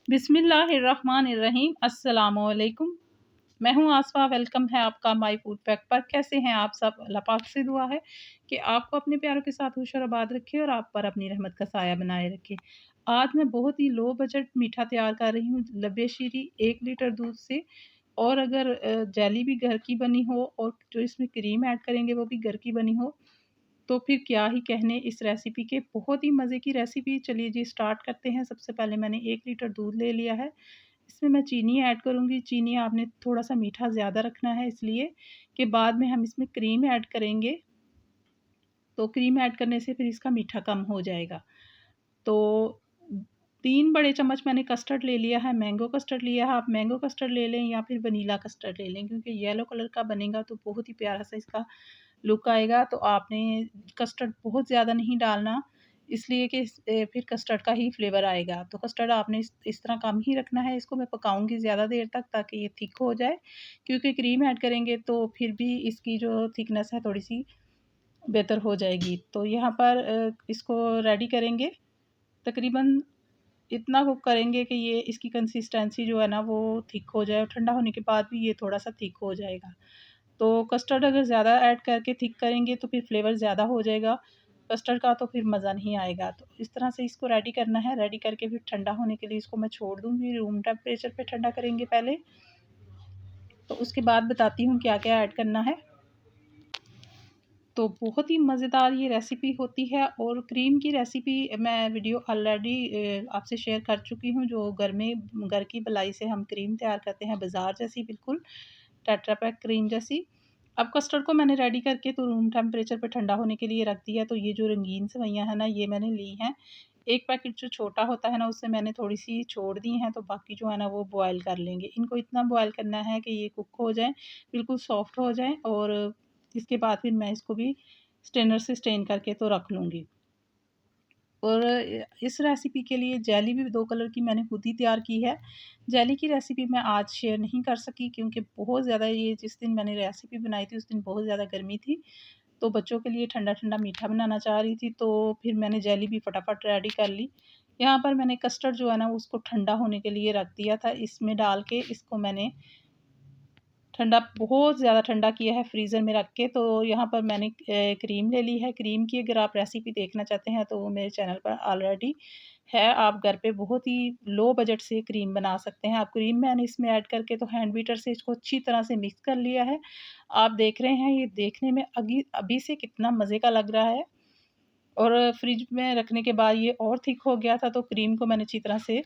बिस्मिल्लाहिर्रहमानिर्रहीम। अस्सलामुअलैकुम। मैं हूँ आसफ़ा, वेलकम है आपका माय फूड फैक्ट पर। कैसे हैं आप सब? अल्लाह पाक से दुआ है कि आपको अपने प्यारों के साथ खुश और आबाद रखे और आप पर अपनी रहमत का साया बनाए रखे। आज मैं बहुत ही लो बजट मीठा तैयार कर रही हूँ लब्बे शीरी 1 लीटर दूध से। और अगर जेली भी घर की बनी हो और जो इसमें क्रीम ऐड करेंगे वो भी घर की बनी हो, तो फिर क्या ही कहने इस रेसिपी के। बहुत ही मज़े की रेसिपी। चलिए जी स्टार्ट करते हैं। सबसे पहले मैंने 1 लीटर दूध ले लिया है। इसमें मैं चीनी ऐड करूँगी। चीनी आपने थोड़ा-सा मीठा ज़्यादा रखना है, इसलिए कि बाद में हम इसमें क्रीम ऐड करेंगे, तो क्रीम ऐड करने से फिर इसका मीठा कम हो जाएगा। तो 3 बड़े चम्मच मैंने कस्टर्ड ले लिया है, मैंगो कस्टर्ड लिया है। आप मैंगो कस्टर्ड ले लें या फिर वनीला कस्टर्ड ले लें, क्योंकि येलो कलर का बनेगा तो बहुत ही प्यारा-सा इसका लुक आएगा। तो आपने कस्टर्ड बहुत ज़्यादा नहीं डालना, इसलिए कि फिर कस्टर्ड का ही फ्लेवर आएगा। तो कस्टर्ड आपने इस तरह कम ही रखना है। इसको मैं पकाऊँगी ज़्यादा देर तक ताकि ये थिक हो जाए, क्योंकि क्रीम ऐड करेंगे तो फिर भी इसकी जो थिकनेस है थोड़ी-सी बेहतर हो जाएगी। तो यहाँ पर इसको रेडी करेंगे। तकरीबन इतना कुक करेंगे कि ये इसकी कंसिस्टेंसी जो है ना वो थिक हो जाए, और ठंडा होने के बाद भी ये थोड़ा-सा थिक हो जाएगा। तो कस्टर्ड अगर ज़्यादा ऐड करके थिक करेंगे तो फिर फ्लेवर ज़्यादा हो जाएगा कस्टर्ड का, तो फिर मज़ा नहीं आएगा। तो इस तरह से इसको रेडी करना है। रेडी करके फिर ठंडा होने के लिए इसको मैं छोड़ दूँगी। रूम टेम्परेचर पे ठंडा करेंगे पहले, तो उसके बाद बताती हूँ क्या-क्या ऐड करना है। तो बहुत ही मज़ेदार ये रेसिपी होती है, और क्रीम की रेसिपी मैं वीडियो ऑलरेडी आपसे शेयर कर चुकी हूँ, जो घर की मलाई से हम क्रीम तैयार करते हैं, बाज़ार जैसी बिल्कुल टेट्रा पैक क्रीम जैसी। अब कस्टर्ड को मैंने रेडी करके तो रूम टेम्परेचर पे ठंडा होने के लिए रख दिया। तो ये जो रंगीन सेवइयाँ हैं ना, ये मैंने ली हैं। 1 पैकेट जो छोटा होता है ना, उससे मैंने थोड़ी-सी छोड़ दी हैं, तो बाकी जो है ना वो बॉयल कर लेंगे। इनको इतना बॉयल करना है कि ये कुक हो जाएँ, बिल्कुल सॉफ्ट हो जाएँ, और इसके बाद फिर मैं इसको भी स्ट्रेनर से स्ट्रेन करके तो रख लूँगी। और इस रेसिपी के लिए जेली भी 2 कलर की मैंने खुद ही तैयार की है। जेली की रेसिपी मैं आज शेयर नहीं कर सकी, क्योंकि बहुत ज़्यादा ये जिस दिन मैंने रेसिपी बनाई थी उस दिन बहुत ज़्यादा गर्मी थी। तो बच्चों के लिए ठंडा-ठंडा मीठा बनाना चाह रही थी, तो फिर मैंने जेली भी फटाफट रेडी कर ली। यहाँ पर मैंने कस्टर्ड जो है ना उसको ठंडा होने के लिए रख दिया था। इसमें डाल के इसको मैंने ठंडा, बहुत ज़्यादा ठंडा किया है फ्रीज़र में रख के। तो यहाँ पर मैंने क्रीम ले ली है। क्रीम की अगर आप रेसिपी देखना चाहते हैं तो वो मेरे चैनल पर ऑलरेडी है। आप घर पे बहुत ही लो बजट से क्रीम बना सकते हैं। आप क्रीम मैंने इसमें ऐड करके तो हैंड बीटर से इसको अच्छी तरह से मिक्स कर लिया है। आप देख रहे हैं, ये देखने में अभी से कितना मज़े का लग रहा है, और फ्रिज में रखने के बाद ये और थिक हो गया था। तो क्रीम को मैंने अच्छी तरह से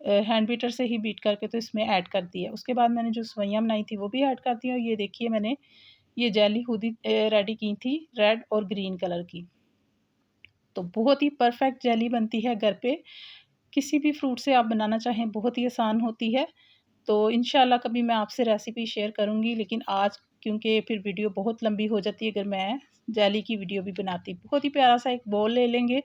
हैंड बीटर से ही बीट करके तो इसमें ऐड कर दिया। उसके बाद मैंने जो सेवइयाँ बनाई थी वो भी ऐड कर दी, और ये देखिए मैंने ये जेली खुद ही रेडी की थी, रेड और ग्रीन कलर की। तो बहुत ही परफेक्ट जेली बनती है घर पे। किसी भी फ्रूट से आप बनाना चाहें बहुत ही आसान होती है। तो इंशाल्लाह कभी मैं आपसे रेसिपी शेयर करूँगी, लेकिन आज क्योंकि फिर वीडियो बहुत लंबी हो जाती है अगर मैं जेली की वीडियो भी बनाती। बहुत ही प्यारा-सा एक बाउल ले लेंगे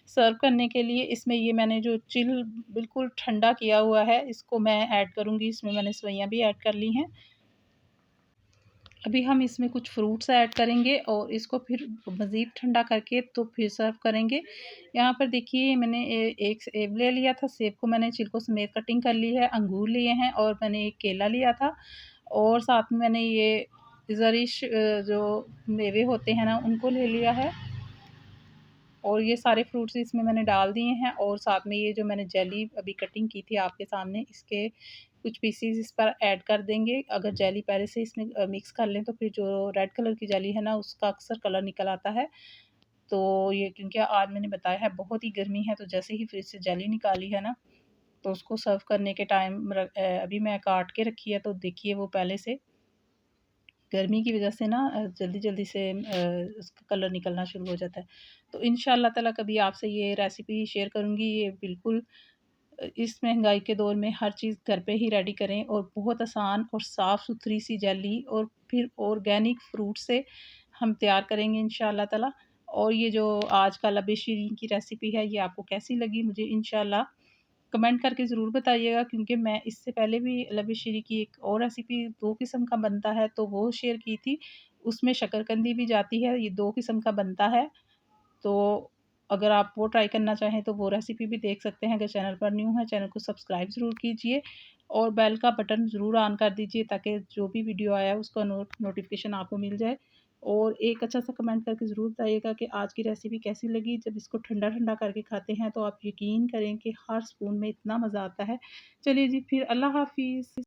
सर्व करने के लिए। इसमें ये मैंने जो चिल बिल्कुल ठंडा किया हुआ है, इसको मैं ऐड करूँगी। इसमें मैंने सेवइयाँ भी ऐड कर ली हैं। अभी हम इसमें कुछ फ्रूट्स ऐड करेंगे और इसको फिर मज़ीद ठंडा करके तो फिर सर्व करेंगे। यहाँ पर देखिए मैंने एक सेब ले लिया था। सेब को मैंने छिलकों समेत कटिंग कर ली है। अंगूर लिए हैं, और मैंने एक केला लिया था, और साथ में मैंने ये ज़रिश जो मेवे होते हैं ना उनको ले लिया है। और ये सारे फ्रूट्स इसमें मैंने डाल दिए हैं, और साथ में ये जो मैंने जेली अभी कटिंग की थी आपके सामने, इसके कुछ पीसेस इस पर ऐड कर देंगे। अगर जेली पहले से इसमें मिक्स कर लें तो फिर जो रेड कलर की जेली है ना उसका अक्सर कलर निकल आता है। तो ये क्योंकि आज मैंने बताया है बहुत ही गर्मी है, तो जैसे ही फ्रिज से जेली निकाली है ना, तो उसको सर्व करने के टाइम अभी मैं काट के रखी है, तो देखिए वो पहले से गर्मी की वज़ह से ना जल्दी-जल्दी से उसका कलर निकलना शुरू हो जाता है। तो इंशाअल्लाह ताला कभी आपसे ये रेसिपी शेयर करूँगी। ये बिल्कुल इस महँगाई के दौर में हर चीज़ घर पे ही रेडी करें, और बहुत आसान और साफ़-सुथरी सी जेली और फिर ऑर्गेनिक फ्रूट से हम तैयार करेंगे इंशाअल्लाह ताला। और ये जो आज का लबे शीरीन की रेसिपी है, ये आपको कैसी लगी मुझे इंशाअल्लाह कमेंट करके ज़रूर बताइएगा, क्योंकि मैं इससे पहले भी लबे शीरी की एक और रेसिपी 2 किस्म का बनता है तो वो शेयर की थी। उसमें शकरकंदी भी जाती है, ये 2 किस्म का बनता है। तो अगर आप वो ट्राई करना चाहें तो वो रेसिपी भी देख सकते हैं। अगर चैनल पर न्यू है, चैनल को सब्सक्राइब ज़रूर कीजिए और बेल का बटन ज़रूर ऑन कर दीजिए ताकि जो भी वीडियो आया उसका नोटिफिकेशन आपको मिल जाए। और एक अच्छा सा कमेंट करके ज़रूर बताइएगा कि आज की रेसिपी कैसी लगी। जब इसको ठंडा-ठंडा करके खाते हैं तो आप यकीन करें कि हर स्पून में इतना मज़ा आता है। चलिए जी, फिर अल्लाह हाफ़िज़।